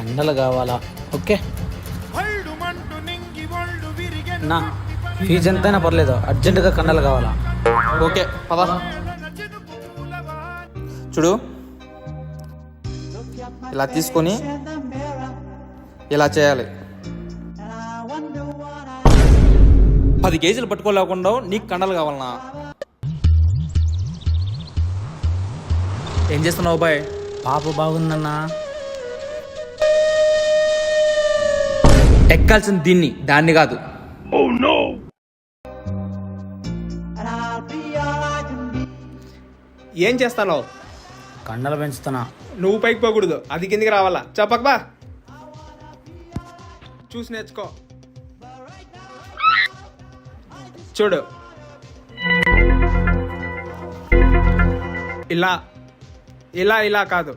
కండలు కావాలా? ఓకే నా ఫీజు ఎంతైనా పర్లేదు, అర్జెంటుగా కండలు కావాలా? ఓకే పద. చూడు, ఇలా తీసుకొని ఇలా చేయాలి. 10 కేజీలు పట్టుకోలేకుండా నీకు కండలు కావాలన్నా? ఏం చేస్తున్నావు బాయ్? పాప బాగుందన్నా. ఎక్కాల్సింది దీన్ని, దాన్ని కాదు. ఏం చేస్తాను? కండలు పెంచుతున్నా. నువ్వు పైకి పోకూడదు, అది కిందికి రావాలా. చెప్పక బా, చూసి నేర్చుకో. చూడు, ఇలా ఇలా ఇలా కాదు.